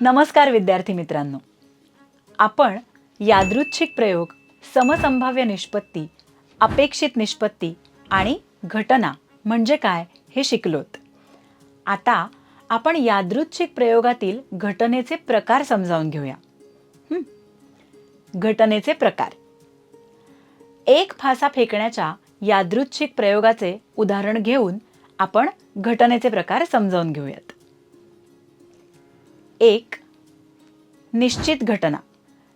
नमस्कार विद्यार्थी मित्रांनो, आपण यादृच्छिक प्रयोग, समसंभाव्य निष्पत्ती, अपेक्षित निष्पत्ती आणि घटना म्हणजे काय हे शिकलोत. आता आपण यादृच्छिक प्रयोगातील घटनेचे प्रकार समजावून घेऊया. घटनेचे प्रकार. एक फासा फेकण्याच्या यादृच्छिक प्रयोगाचे उदाहरण घेऊन आपण घटनेचे प्रकार समजावून घेऊयात. एक, निश्चित घटना.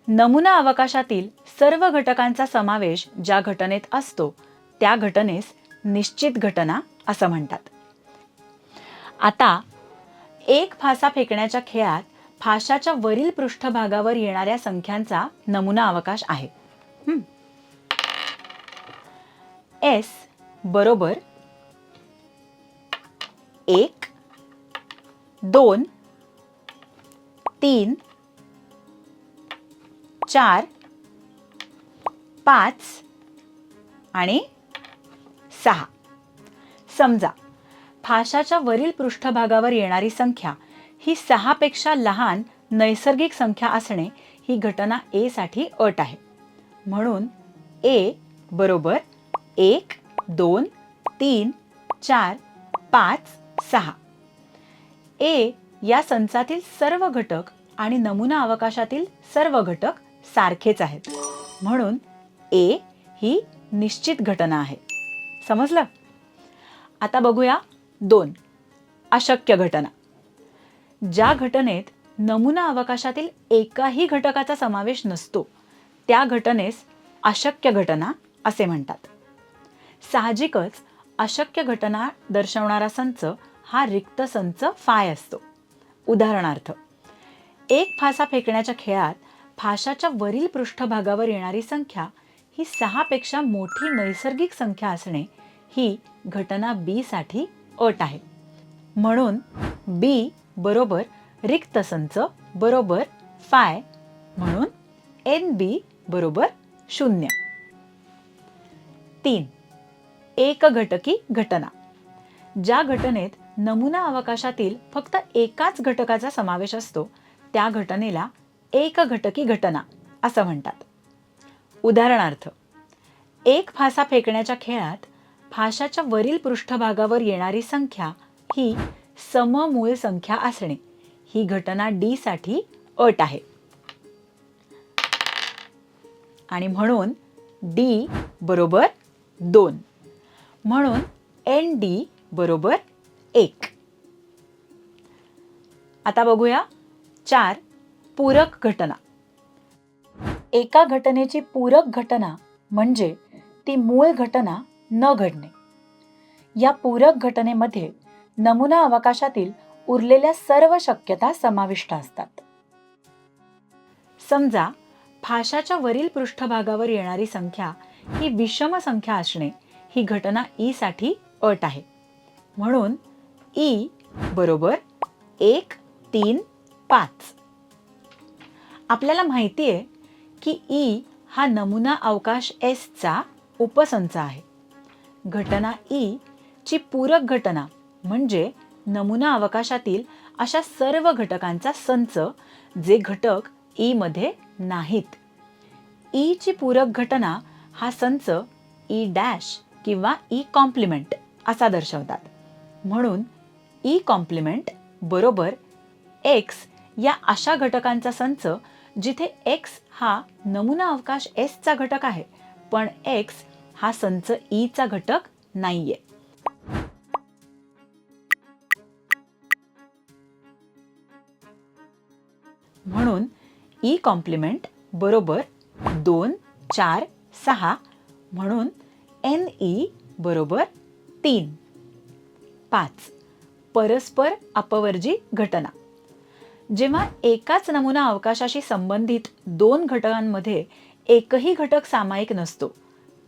नमुना अवकाशातील सर्व घटकांचा समावेश ज्या घटनेत असतो त्या घटनेस निश्चित घटना असं म्हणतात. आता एक फासा फेकण्याच्या खेळात फाशाच्या वरील पृष्ठभागावर येणाऱ्या संख्यांचा नमुना अवकाश आहे. S बरोबर 1, 2, 3, 4, 5 आणि 6. समजा फाशाच्या वरील पृष्ठभागावर येणारी संख्या ही 6 पेक्षा लहान नैसर्गिक संख्या असणे ही घटना A साठी अट आहे. म्हणून A बरोबर 1, 2, 3, 4, 5, 6. A या संचातील सर्व घटक आणि नमुना अवकाशातील सर्व घटक सारखेच आहेत. म्हणून A ही निश्चित घटना आहे. समजलं? आता बघूया 2, अशक्य घटना. ज्या घटनेत नमुना अवकाशातील एकाही घटकाचा समावेश नसतो त्या घटनेस अशक्य घटना असे म्हणतात. साहजिकच अशक्य घटना दर्शवणारा संच हा रिक्त संच फाय असतो. उदाहरणार्थ, एक फासा फेकण्याच्या खेळात फाशाच्या वरील पृष्ठभागावर येणारी संख्या ही 6 पेक्षा मोठी नैसर्गिक संख्या असणे ही घटना B साठी अट आहे. म्हणून B बरोबर रिक्त संच बरोबर फाय, म्हणून NB बरोबर 0. 3, एकघटकी घटना. ज्या घटनेत नमुना अवकाशातील फक्त एकाच घटकाचा समावेश असतो त्या घटनेला एकघटकी घटना असं म्हणतात. उदाहरणार्थ, एक फासा फेकण्याच्या खेळात फाशाच्या वरील पृष्ठभागावर येणारी संख्या ही सममूळ संख्या असणे ही घटना D साठी अट आहे. आणि म्हणून D बरोबर 2, म्हणून ND बरोबर 1. आता बघूया 4, पूरक घटना. एका घटनेची पूरक घटना म्हणजे ती मूळ घटना न घडणे. या पूरक घटनेमध्ये नमुना अवकाशातील उरलेल्या सर्व शक्यता समाविष्ट असतात. समजा फाशाच्या वरील पृष्ठभागावर येणारी संख्या ही विषम संख्या असणे ही घटना E साठी अट आहे. म्हणून E बरोबर 1, 3, 5. आपल्याला माहिती आहे की E हा नमुना अवकाश S चा उपसंच आहे. घटना E ची पूरक घटना म्हणजे नमुना अवकाशातील अशा सर्व घटकांचा संच जे घटक E मध्ये नाहीत. E ची पूरक घटना हा संच E डॅश किंवा E कॉम्प्लिमेंट असा दर्शवतात. म्हणून E कॉम्प्लिमेंट बरोबर X या अशा घटकांचा संच जिथे X हा नमुना अवकाश S चा घटक आहे पण X हा संच E चा घटक नाहीये. म्हणून E कॉम्प्लिमेंट बरोबर 2, 4, 6, म्हणून NE बरोबर 3. 5, परस्पर अपवर्जी घटना. जेव्हा एकाच नमुना अवकाशाशी संबंधित 2 घटकांमध्ये एकही घटक सामायिक नसतो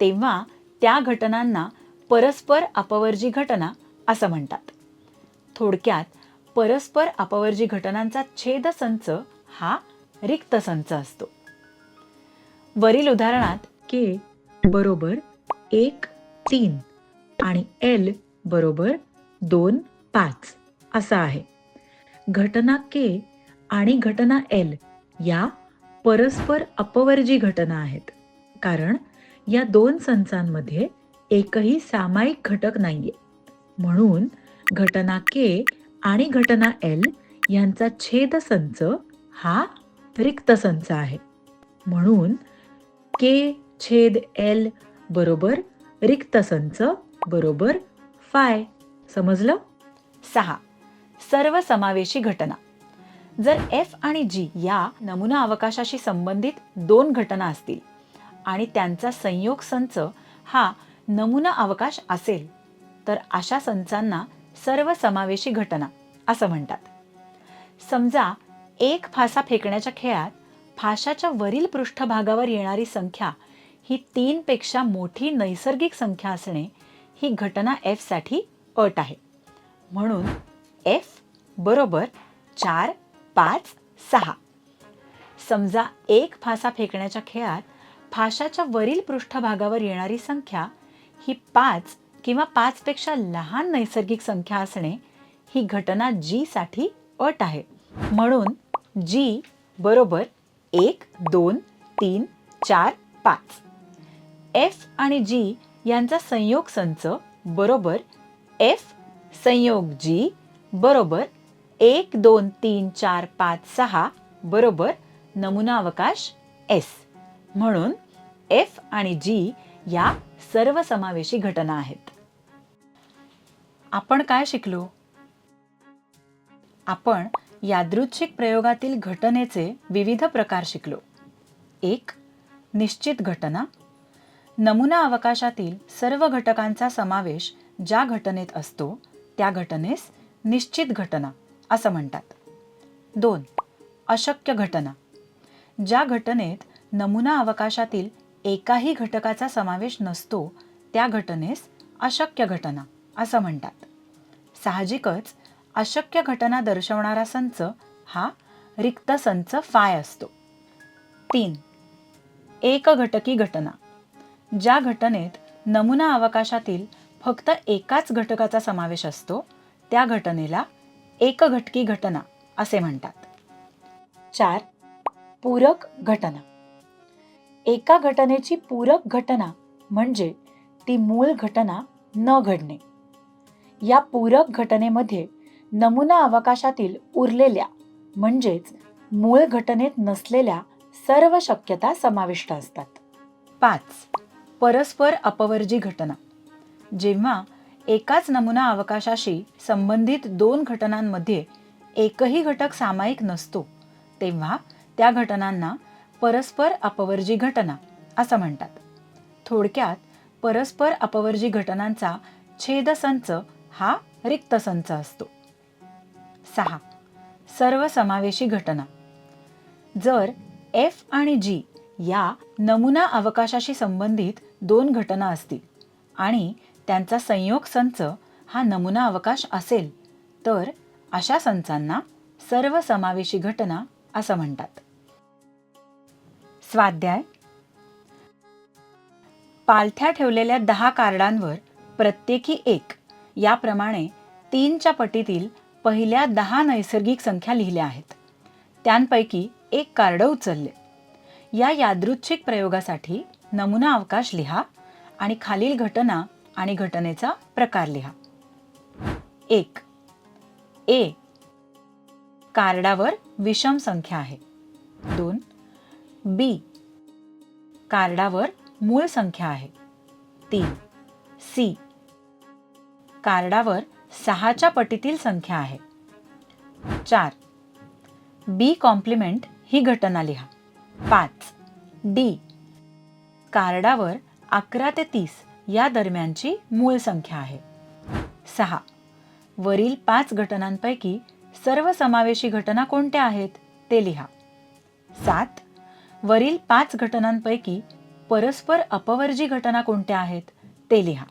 तेव्हा त्या घटनांना परस्पर अपवर्जी घटना असं म्हणतात. थोडक्यात परस्पर अपवर्जी घटनांचा छेदसंच हा रिक्त संच असतो. वरील उदाहरणात K बरोबर 1, 3 आणि L बरोबर 2, 5 असा आहे. घटना K आणि घटना L या परस्पर अपवर्जी घटना आहेत, कारण या दोन संचांमध्ये एकही सामायिक घटक नाहीये. म्हणून घटना K आणि घटना L यांचा छेद संच हा रिक्त संच आहे. म्हणून K छेद L बरोबर रिक्त संच बरोबर फाय. समजलं? 6. सर्वसमावेशी घटना. जर F आणि G या नमुना अवकाशाशी संबंधित दोन घटना असतील आणि त्यांचा संयोग संच हा नमुना अवकाश असेल, तर अशा संचांना सर्वसमावेशी घटना असं म्हणतात. समजा एक फासा फेकण्याच्या खेळात फाशाच्या वरील पृष्ठभागावर येणारी संख्या ही 3 पेक्षा मोठी नैसर्गिक संख्या असणे ही घटना F साठी अट आहे. म्हणून F बरोबर 4, 5, 6. समजा एक फासा फेकण्याच्या खेळात फाशाच्या वरील पृष्ठभागावर येणारी संख्या ही 5 किंवा 5 पेक्षा लहान नैसर्गिक संख्या असणे ही घटना G साठी अट आहे. म्हणून G बरोबर 1, 2, 3, 4, 5. F आणि G यांचा संयोग संच बरोबर F संयोग G बरोबर 1, 2, 3, 4, 5, 6 बरोबर नमुना अवकाश S. म्हणून F आणि G या सर्वसमावेशी घटना आहेत. आपण काय शिकलो? आपण यादृच्छिक प्रयोगातील घटनेचे विविध प्रकार शिकलो. 1. निश्चित घटना. नमुना अवकाशातील सर्व घटकांचा समावेश ज्या घटनेत असतो त्या घटनेस निश्चित घटना असं म्हणतात. 2. अशक्य घटना. ज्या घटनेत नमुना अवकाशातील एकाही घटकाचा समावेश नसतो त्या घटनेस अशक्य घटना असं म्हणतात. साहजिकच अशक्य घटना दर्शवणारा संच हा रिक्त संच फाय असतो. 3. एकघटकी घटना. ज्या घटनेत नमुना अवकाशातील फक्त एकाच घटकाचा समावेश असतो त्या घटनेला एकघटकी घटना असे म्हणतात. 4. पूरक घटना. एका घटनेची पूरक घटना म्हणजे ती मूळ घटना न घडणे. या पूरक घटनेमध्ये नमुना अवकाशातील उरलेल्या म्हणजेच मूळ घटनेत नसलेल्या सर्व शक्यता समाविष्ट असतात. 5. परस्पर अपवर्जी घटना. जेव्हा एकाच नमुना अवकाशाशी संबंधित दोन घटनांमध्ये एकही घटक सामायिक नसतो तेव्हा त्या घटनांना परस्पर अपवर्जी घटना असं म्हणतात. थोडक्यात परस्पर अपवर्जी घटनांचा छेदसंच हा रिक्त संच असतो. 6. सर्वसमावेशी घटना. जर F आणि G या नमुना अवकाशाशी संबंधित दोन घटना असतील आणि त्यांचा संयोग संच हा नमुना अवकाश असेल तर अशा संचांना सर्वसमावेशी घटना असं म्हणतात. स्वाध्याय. पालथ्या ठेवलेल्या 10 कार्डांवर प्रत्येकी 1 याप्रमाणे 3च्या पटीतील पहिल्या 10 नैसर्गिक संख्या लिहिल्या आहेत. त्यांपैकी एक कार्ड उचलले. या यादृच्छिक प्रयोगासाठी नमुना अवकाश लिहा आणि खालील घटना आणि घटनेचा प्रकार लिहा. 1. A. कार्डावर विषम संख्या आहे. 2. B. कार्डावर मूळ संख्या आहे. 3. C. कार्डावर 6च्या पटीतील संख्या आहे. 4. B कॉम्प्लिमेंट ही घटना लिहा. 5. D. कार्डावर 11 ते 30 या दरम्यानची मूळ संख्या आहे. 6. वरील 5 घटनांपैकी सर्वसमावेशी घटना कोणत्या आहेत ते लिहा. 7. वरील 5 घटनांपैकी परस्पर अपवर्जी घटना कोणत्या आहेत ते लिहा.